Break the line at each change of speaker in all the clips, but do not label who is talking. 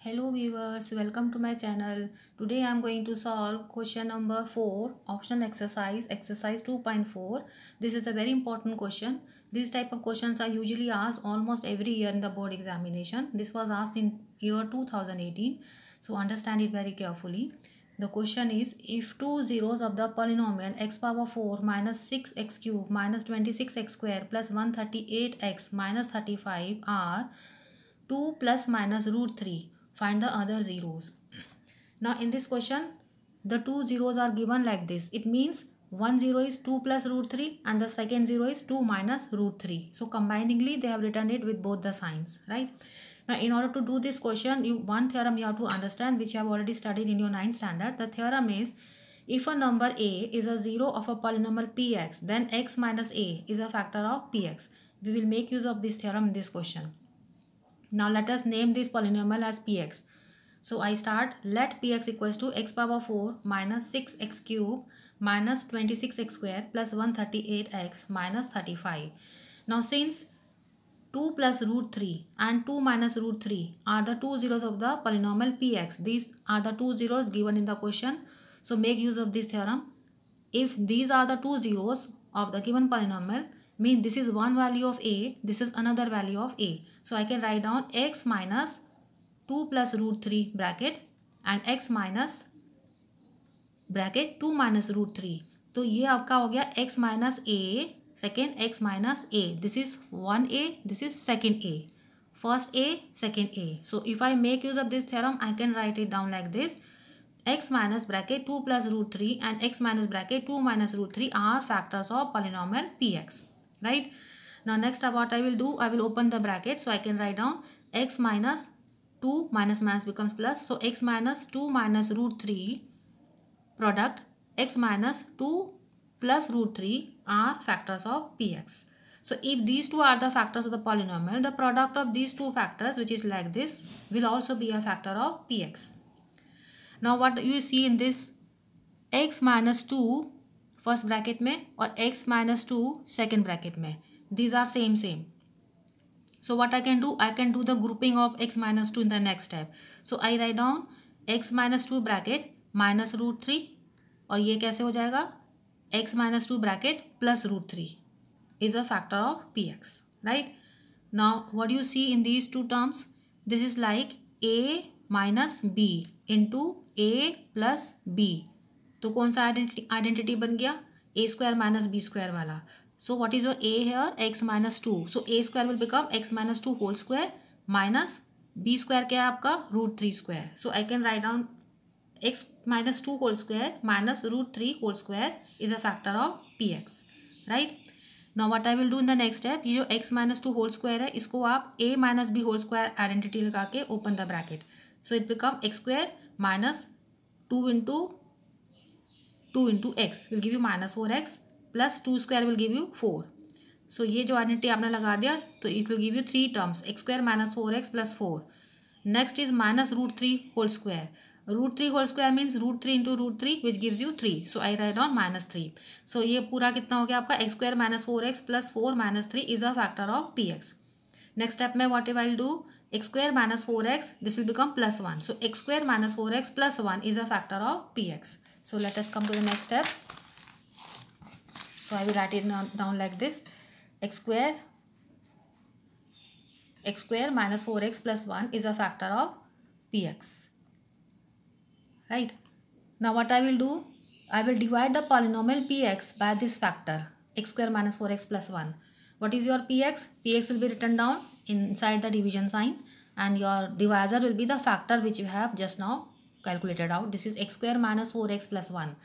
Hello viewers, welcome to my channel. Today I am going to solve question number 4, optional exercise 2.4. This is a very important question. This type of questions are usually asked almost every year in the board examination. This was asked in year 2018. So understand it very carefully. The question is, if two zeros of the polynomial x power 4 minus 6x cube minus 26x square plus 138x minus 35 are 2 plus minus root 3. Find the other zeros. Now in this question, the two zeros are given like this. It means one zero is 2 plus root 3 and the second zero is 2 minus root 3. So combiningly they have written it with both the signs, right? Now in order to do this question, one theorem you have to understand, which you have already studied in your 9th standard. The theorem is, if a number a is a zero of a polynomial px, then x minus a is a factor of px. We will make use of this theorem in this question. Now let us name this polynomial as px. So I start, let px equals to x power 4 minus 6x cube minus 26x square plus 138x minus 35. Now since 2 plus root 3 and 2 minus root 3 are the two zeros of the polynomial px. These are the two zeros given in the question. So make use of this theorem. If these are the two zeros of the given polynomial, mean this is one value of a, this is another value of a. So I can write down x minus 2 plus root 3 bracket and x minus bracket 2 minus root 3. तो ये आपका हो गया x minus a, second x minus a. This is 1a, this is second a. First a, second a. So if I make use of this theorem, I can write it down like this. X minus bracket 2 plus root 3 and x minus bracket 2 minus root 3 are factors of polynomial px. Right? Now next what I will do, I will open the bracket, so I can write down x minus 2 minus minus becomes plus. So x minus 2 minus root 3 product x minus 2 plus root 3 are factors of px. So if these two are the factors of the polynomial, the product of these two factors, which is like this, will also be a factor of px. Now what you see in this, x minus 2 first bracket में और x minus 2 second bracket में, these are same. So what I can do, I can do the grouping of x minus 2 in the next step. So I write down x minus 2 bracket minus root 3 और ये कैसे हो जाएगा, x minus 2 bracket plus root 3 is a factor of px, right? Now what do you see in these two terms, this is like a minus b into a plus b. तो कौन सा identity बन गया, a square minus b square वाला. So what is your a here, x minus 2. So a square will become x minus 2 whole square minus b square क्या है आपका, root 3 square. So I can write down x minus 2 whole square minus root 3 whole square is a factor of px, right? Now what I will do in the next step, ये जो x minus 2 whole square है, इसको आप a minus b whole square identity लगा के open the bracket. So it become x square minus 2 into x will give you minus 4x plus 2 square will give you 4. So ये जो identity आपने लगा दिया, तो it will give you 3 terms, x square minus 4x plus 4. Next is minus root 3 whole square. Root 3 whole square means root 3 into root 3 which gives you 3. So I write down minus 3. So ये पूरा कितना हो गया आपका, x square minus 4x plus 4 minus 3 is a factor of px. Next step में what I will do, x square minus 4x, this will become plus 1. So x square minus 4x plus 1 is a factor of px. So let us come to the next step. So I will write it down like this, x square minus 4x plus 1 is a factor of px, right? Now what I will do, I will divide the polynomial px by this factor, x square minus 4x plus 1. What is your px? Px will be written down inside the division sign and your divisor will be the factor which you have just now calculated out. This is x square minus 4x plus 1.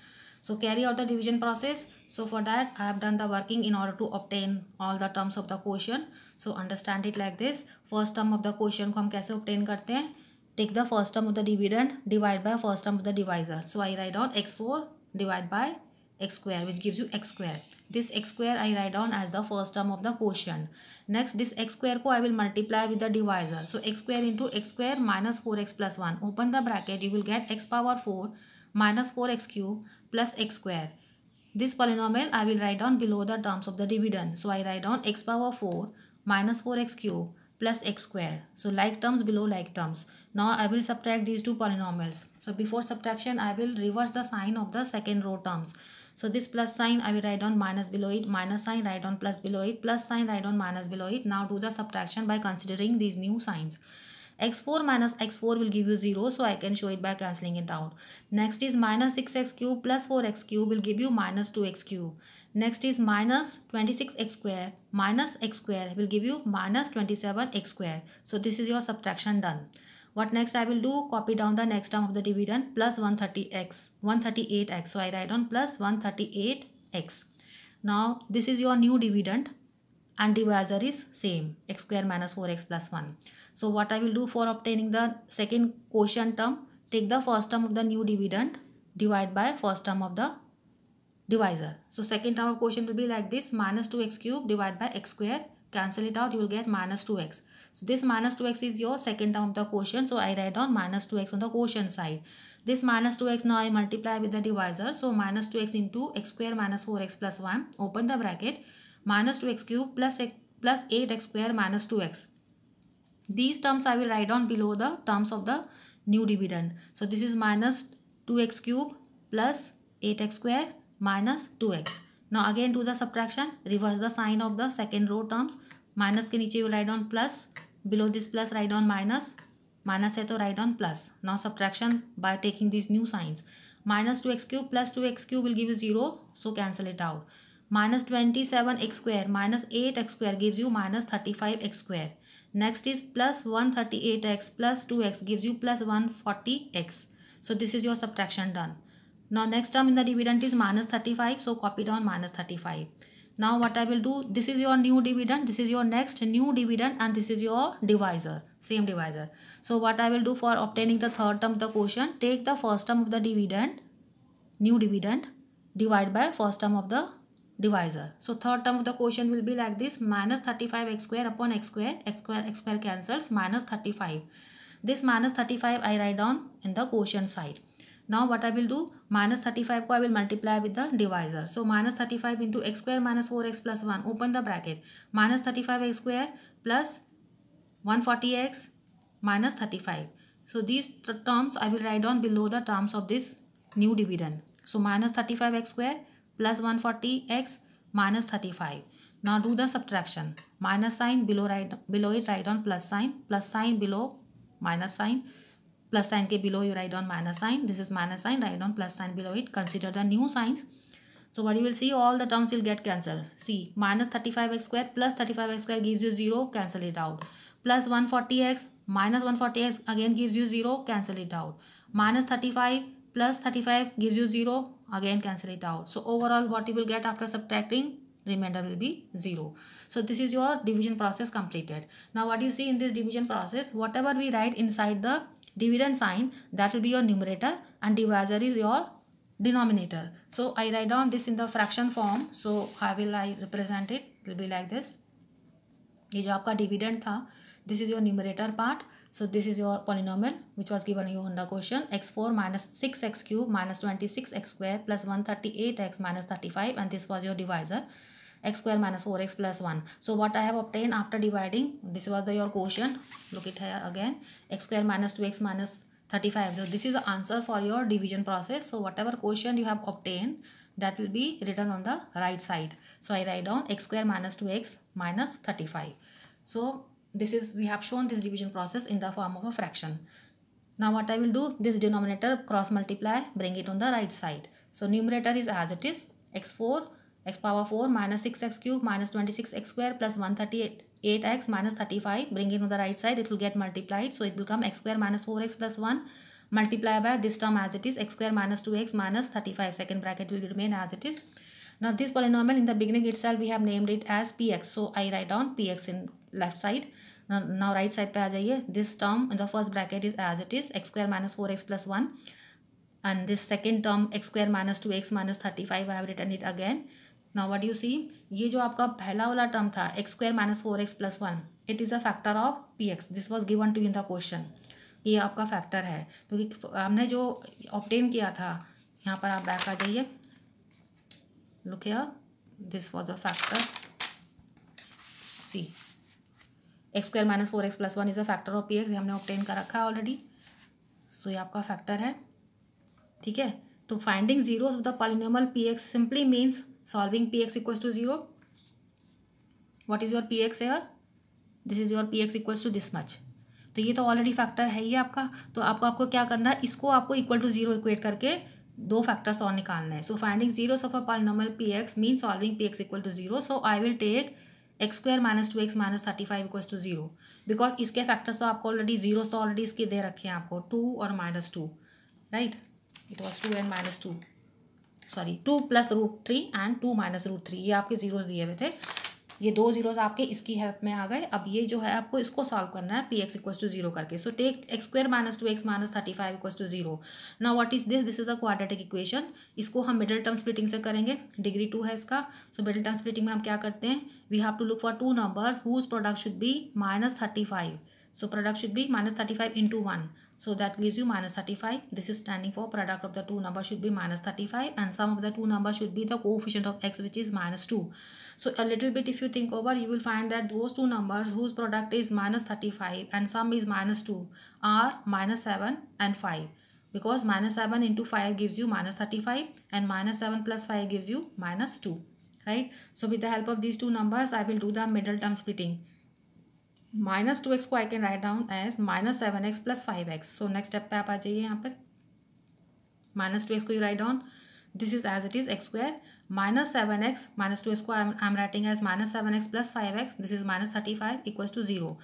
So carry out the division process. So for that I have done the working in order to obtain all the terms of the quotient. So understand it like this. First term of the quotient को हम कैसे obtain करते हैं, take the first term of the dividend, divide by first term of the divisor. So I write down x4 divided by x square which gives you x square. This x square I write down as the first term of the quotient. Next this x square को I will multiply with the divisor. So x square into x square minus 4x plus 1. Open the bracket, you will get x power 4 minus 4x cube plus x square. This polynomial I will write down below the terms of the dividend. So I write down x power 4 minus 4x cube plus x square. So like terms below like terms. Now I will subtract these two polynomials. So before subtraction, I will reverse the sign of the second row terms. So this plus sign I will write down minus below it, minus sign write down plus below it, plus sign write down minus below it. Now do the subtraction by considering these new signs. x4 minus x4 will give you 0, so I can show it by cancelling it out. Next is minus 6x cube plus 4x cube will give you minus 2x cube. Next is minus 26x square minus x square will give you minus 27x square. So this is your subtraction done. What next I will do? Copy down the next term of the dividend plus 138x. So I write down plus 138x. Now this is your new dividend and divisor is same, x square minus 4x plus 1. So what I will do for obtaining the second quotient term, take the first term of the new dividend, divide by first term of the divisor. So second term of quotient will be like this, minus 2x cube divided by x square, cancel it out, you will get minus 2x. So this minus 2x is your second term of the quotient, so I write down minus 2x on the quotient side. This minus 2x now I multiply with the divisor, so minus 2x into x square minus 4x plus 1, open the bracket, minus 2x cube plus 8x square minus 2x. These terms I will write down below the terms of the new dividend. So this is minus 2x cube plus 8x square minus 2x. Now again do the subtraction, reverse the sign of the second row terms. Minus के नीचे you write down plus, below this plus write down minus, minus है तो write down plus. Now subtraction by taking these new signs. Minus 2x cube plus 2x cube will give you 0, so cancel it out. Minus 27x square minus 8x square gives you minus 35x square. Next is plus 138x plus 2x gives you plus 140x. So this is your subtraction done. Now next term in the dividend is minus 35. So copy down minus 35. Now what I will do, this is your new dividend, this is your next new dividend, and this is your divisor, same divisor. So what I will do for obtaining the third term of the quotient, take the first term of the dividend, new dividend, divide by first term of the divisor. So third term of the quotient will be like this, minus 35x square upon x square cancels, minus 35. This minus 35 I write down in the quotient side. Now what I will do, minus 35 ko I will multiply with the divisor. So minus 35 into x square minus 4x plus 1, open the bracket, minus 35x square plus 140x minus 35. So these terms I will write down below the terms of this new dividend. So minus 35x square plus 140x minus 35. Now do the subtraction. Minus sign below it write down plus sign below minus sign, plus sign ke below you write down minus sign. This is minus sign, write down plus sign below it. Consider the new signs. So what you will see, all the terms will get cancelled. See, minus 35x square plus 35x square gives you 0, cancel it out. Plus 140x minus 140x again gives you 0, cancel it out. Minus 35 plus 35 gives you 0, again cancel it out. So overall what you will get after subtracting, remainder will be 0. So this is your division process completed. Now what you see in this division process, whatever we write inside the dividend sign, that will be your numerator and divisor is your denominator. So I write down this in the fraction form. So how will I represent it? It will be like this. ये जो आपका dividend था, this is your numerator part. So this is your polynomial which was given you in the question, x4 minus 6x cube minus 26x square plus 138x minus 35, and this was your divisor, x square minus 4x plus 1. So what I have obtained after dividing, this was your quotient, look it here again, x square minus 2x minus 35. So this is the answer for your division process. So whatever quotient you have obtained, that will be written on the right side. So I write down x square minus 2x minus 35. So this is, we have shown this division process in the form of a fraction. Now what I will do, this denominator cross multiply, bring it on the right side. So numerator is as it is, x4 x power 4 minus 6x cube minus 26x square plus 138x minus 35, bring it on the right side, it will get multiplied. So it will become x square minus 4x plus 1 multiply by this term as it is, x square minus 2x minus 35, second bracket will remain as it is. Now this polynomial in the beginning itself we have named it as px. So I write down px in left side. Now right side पे आ जाइए, this term in the first bracket is as it is, x square minus 4x plus 1, and this second term x square minus 2x minus 35 I have written it again. Now what do you see, ये जो आपका पहला वाला term था x square minus 4x plus 1, it is a factor of px. This was given to you in the question. ये आपका factor है क्योंकि हमने जो ऑब्टेन किया था, यहाँ पर आप बैक आ जाइए, look here, this was a factor. See, x square minus 4x plus 1 is a factor of P x, हमने ऑब्टेन कर रखा है ऑलरेडी। सो ये आपका फैक्टर है, ठीक है। तो finding zeros of the polynomial P x simply means solving P x equals to zero. What is your p x here? This is your p x equals to this much. तो ये तो already factor है ही आपका, तो आपको क्या करना है, इसको आपको इक्वल टू जीरो इक्वेट करके दो फैक्टर्स और निकालना है। So finding zeros of a polynomial P X mean solving P X equal to zero. So I will take X square minus 2x minus 35 equals to zero, because इसके factors तो आपको already zero तो already इसके दे रखे हैं आपको 2 और -2, right. It was 2 and -2, sorry 2 + √3 and 2 - √3, ये आपके जीरोस दिए हुए थे। ये दो जीरोस आपके इसकी हेल्प में आ गए। अब ये जो है आपको इसको सॉल्व करना है P x equals to zero करके। So take X square minus 2x minus 35 equals to zero. Now what is this? This is a quadratic equation. इसको हम मिडिल टर्म स्प्लिटिंग से करेंगे, डिग्री 2 है इसका। सो मिडिल टर्म स्प्लिटिंग में हम क्या करते हैं, we have to look for two numbers whose product should be -35। So product should be -35 into 1. So that gives you -35. This is standing for product of the two numbers should be -35 and sum of the two numbers should be the coefficient of x, which is -2. So a little bit if you think over, you will find that those two numbers whose product is -35 and sum is -2 are -7 and 5. Because -7 into 5 gives you -35 and -7 plus 5 gives you -2. Right? So with the help of these two numbers, I will do the middle term splitting. -2x को I can write down as -7x प्लस 5x। So next step पे आप आ जाइए, यहाँ पर -2x को you write down, this is as it is x square -7x -2x को I am writing as -7x प्लस 5x, this is -35 equals to 0।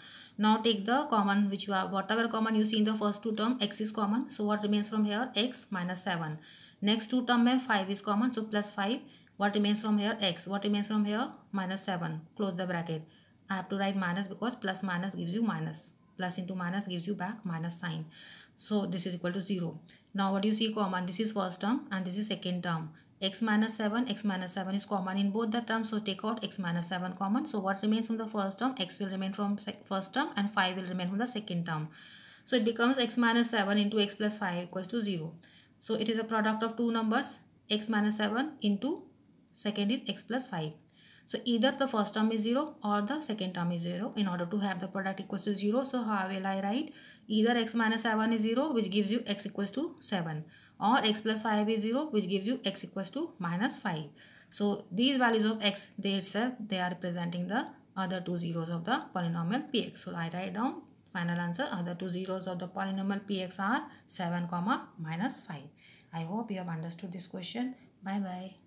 Now take the common which you are, whatever common you see in the first two term, x is common, so what remains from here x -7। Next two term में 5 is common, so +5, what remains from here x, what remains from here -7, close the bracket. I have to write minus because plus minus gives you minus, plus into minus gives you back minus sign. So this is equal to 0. Now what do you see common? This is first term and this is second term. X minus 7 is common in both the terms, so take out x minus 7 common. So what remains from the first term? X will remain from first term and 5 will remain from the second term. So it becomes x minus 7 into x plus 5 equals to 0. So it is a product of two numbers, x minus 7 into second is x plus 5. So either the first term is 0 or the second term is 0 in order to have the product equals to 0. So how will I write? Either x minus 7 is 0, which gives you x equals to 7, or x plus 5 is 0, which gives you x equals to -5. So these values of x, they itself, they are representing the other two zeros of the polynomial px. So I write down final answer, other two zeros of the polynomial px are 7, -5. I hope you have understood this question. Bye bye.